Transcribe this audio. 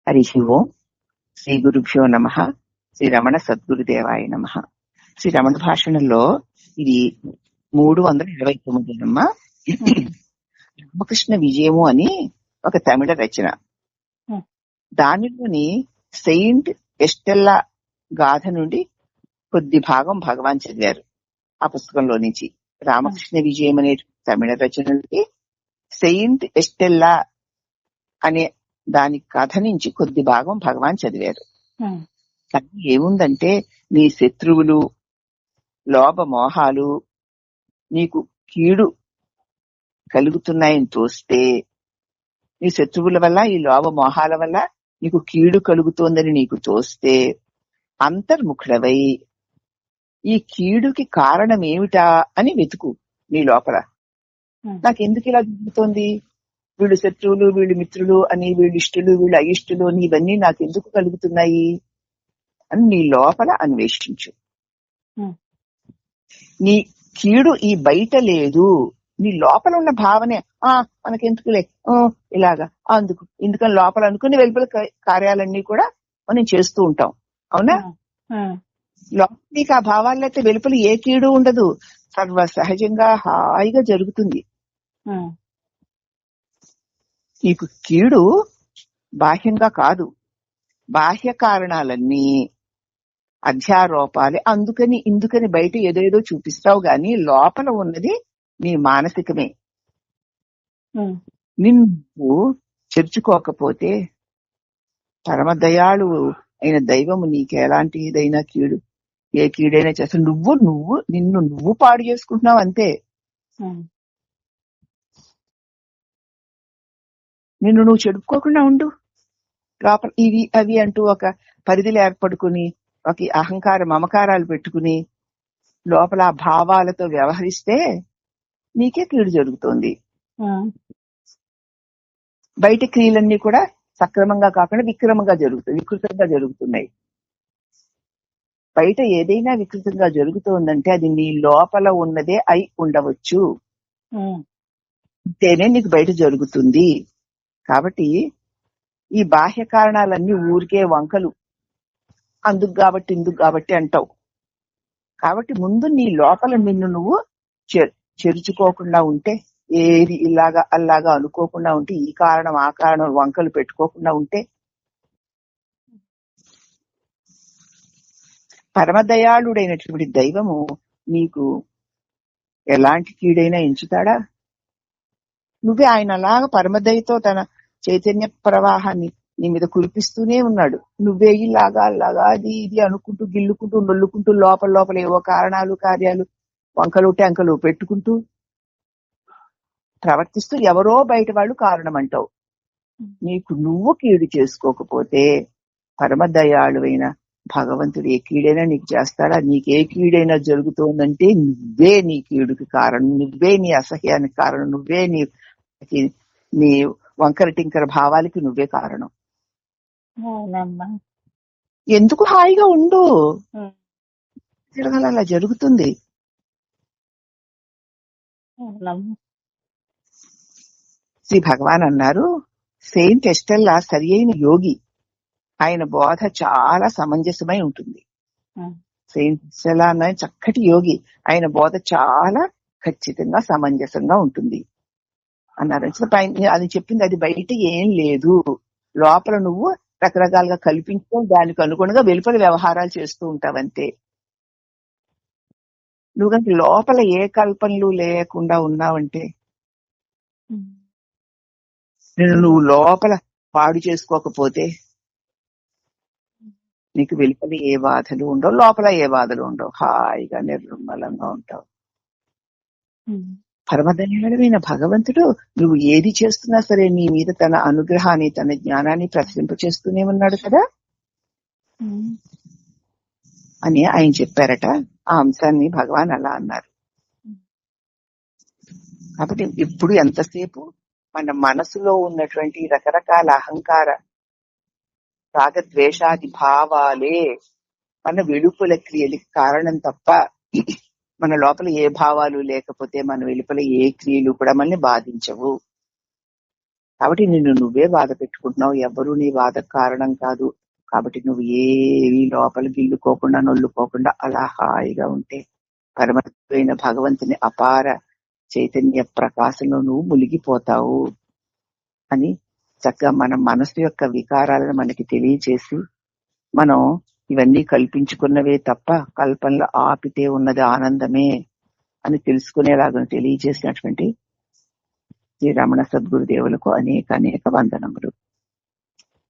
హరి ఓం. శ్రీ గురుభ్యో నమః. శ్రీ రమణ సద్గురుదేవాయ నమః. శ్రీ రమణ భాషణంలో ఇది 329 రామకృష్ణ విజయము అని ఒక తమిళ రచన. దానిలోని సెయింట్ ఎస్టెల్లా గాథ నుండి కొద్ది భాగం భగవాన్ చదివారు. ఆ పుస్తకంలో నుంచి రామకృష్ణ విజయం అనే తమిళ రచనకి సెయింట్ ఎస్టెల్లా అనే దాని కథ నుంచి కొద్ది భాగం భగవాన్ చదివారు. కానీ ఏముందంటే, నీ శత్రువులు, లోభ మోహాలు నీకు కీడు కలుగుతున్నాయని తోస్తే, నీ శత్రువుల వల్ల, ఈ లోభ మోహాల వల్ల నీకు కీడు కలుగుతోందని నీకు తోస్తే, అంతర్ముఖుడవై ఈ కీడుకి కారణం ఏమిటా అని వెతుకు నీ లోపల. నాకెందుకు ఇలా జరుగుతోంది, వీళ్ళు శత్రువులు, వీళ్ళు మిత్రులు అని, వీళ్ళు ఇష్టలు, వీళ్ళు అయిష్టలు అని, ఇవన్నీ నాకెందుకు కలుగుతున్నాయి అని నీ లోపల అన్వేషించు. నీ కీడు ఈ బయట లేదు, నీ లోపల ఉన్న భావనే మనకెందుకులే ఇలాగా ఎందుకని లోపల అనుకుని వెలుపల కార్యాలన్నీ కూడా మనం చేస్తూ ఉంటాం. అవునా? లోపల నీకు ఆ భావాల్లో అయితే వెలుపల ఏ కీడు ఉండదు, సర్వ సహజంగా హాయిగా జరుగుతుంది. నీకు కీడు బాహ్యంగా కాదు, బాహ్య కారణాలన్నీ అధ్యారోపాలే. అందుకని ఇందుకని బయట ఏదేదో చూపిస్తావు గాని లోపల ఉన్నది నీ మానసికమే. నిన్ను చేర్చుకోకపోతే పరమదయాళు అయిన దైవము నీకు ఎలాంటిదైనా కీడు, ఏ కీడైనా చేస్తా, నిన్ను పాడు చేసుకుంటున్నావు అంతే. నిన్ను నువ్వు చెడుపుకోకుండా ఉండు. లోపల ఇవి అవి అంటూ ఒక పరిధిలో ఏర్పడుకుని, ఒక అహంకార మమకారాలు పెట్టుకుని లోపల ఆ భావాలతో వ్యవహరిస్తే నీకే కీడు జరుగుతోంది. బయట క్రియలన్నీ కూడా సక్రమంగా కాకుండా వికృతంగా జరుగుతున్నాయి. బయట ఏదైనా వికృతంగా జరుగుతోందంటే అది నీ లోపల ఉన్నదే అయి ఉండవచ్చు, అంతేనే నీకు బయట జరుగుతుంది. కాబట్టి ఈ బాహ్య కారణాలన్నీ ఊరికే వంకలు, అందుకు కాబట్టి ఇందుకు కాబట్టి అంటావు. కాబట్టి ముందు నీ లోపల నిన్ను నువ్వు చెరుచుకోకుండా ఉంటే, ఏది ఇలాగా అల్లాగా అనుకోకుండా ఉంటే, ఈ కారణం ఆ కారణం వంకలు పెట్టుకోకుండా ఉంటే, పరమదయాళుడైనటువంటి దైవము నీకు ఎలాంటి కీడైనా ఎంచుతాడా? నువ్వే ఆయన అలాగా పరమదయతో తన చైతన్య ప్రవాహాన్ని నీ మీద కురిపిస్తూనే ఉన్నాడు. నువ్వే ఇలాగా అలాగా అది ఇది అనుకుంటూ, గిల్లుకుంటూ, నొల్లుకుంటూ, లోపల ఏవో కారణాలు కార్యాలు వంకలు టెంకలు పెట్టుకుంటూ ప్రవర్తిస్తూ ఎవరో బయట వాళ్ళు కారణం అంటావు. నీకు నువ్వు కీడు చేసుకోకపోతే పరమదయాళువైన భగవంతుడు ఏ కీడైనా నీకు చేస్తాడా? నీకే కీడైనా జరుగుతోందంటే నువ్వే నీ కీడుకి కారణం, నువ్వే నీ అసహ్యానికి కారణం, నువ్వే నీ వంకర టింకర భావాలకి నువ్వే కారణం. ఎందుకు హాయిగా ఉండు, అలా జరుగుతుంది. శ్రీ భగవాన్ అన్నారు, సెయింట్ ఎస్టెల్లా సరి అయిన యోగి. ఆయన బోధ చాలా సమంజసమై ఉంటుంది. సెయింట్ ఎస్టెల్లా అన్న చక్కటి యోగి, ఆయన బోధ చాలా ఖచ్చితంగా సమంజసంగా ఉంటుంది అన్నారు. అది చెప్పింది అది బయట ఏం లేదు, లోపల నువ్వు రకరకాలుగా కల్పించడం, దానికి అనుగుణంగా వెలుపల వ్యవహారాలు చేస్తూ ఉంటావంతే. నువ్వు కనుక లోపల ఏ కల్పనలు లేకుండా ఉన్నావంటే, నువ్వు లోపల పాడు చేసుకోకపోతే నీకు వెలుపల ఏ బాధలు ఉండవు, లోపల ఏ బాధలు ఉండవు, హాయిగా నిర్మలంగా ఉంటావు. పరమదయాళుడైన భగవంతుడు నువ్వు ఏది చేస్తున్నా సరే నీ మీద తన అనుగ్రహాన్ని, తన జ్ఞానాన్ని ప్రసరింపచేస్తూనే ఉన్నాడు కదా అని ఆయన చెప్పారట. ఆ అంశాన్ని భగవాన్ అలా అన్నారు. కాబట్టి ఇప్పుడు ఎంతసేపు మన మనసులో ఉన్నటువంటి రకరకాల అహంకార రాగద్వేషాది భావాలే మన వెలుపల క్రియలకి కారణం తప్ప, మన లోపల ఏ భావాలు లేకపోతే మన వెలుపల ఏ క్రియలు కూడా మనల్ని బాధించవు. కాబట్టి నిన్ను నువ్వే బాధ పెట్టుకుంటున్నావు, ఎవ్వరూ నీ బాధకు కారణం కాదు. కాబట్టి నువ్వు ఏవి లోపల గిల్లుకోకుండా నొల్లుకోకుండా అలా హాయిగా ఉంటే పరమతత్వైన భగవంతుని అపార చైతన్య ప్రకాశంలో నువ్వు మునిగిపోతావు అని చక్కగా మన మనసు యొక్క వికారాలను మనకి తెలియచేసి, మనం ఇవన్నీ కల్పించుకున్నవే తప్ప కల్పనలో ఆపితే ఉన్నది ఆనందమే అని తెలుసుకునేలాగా తెలియజేసినటువంటి ఈ రమణ సద్గురుదేవులకు అనేక వందనములు.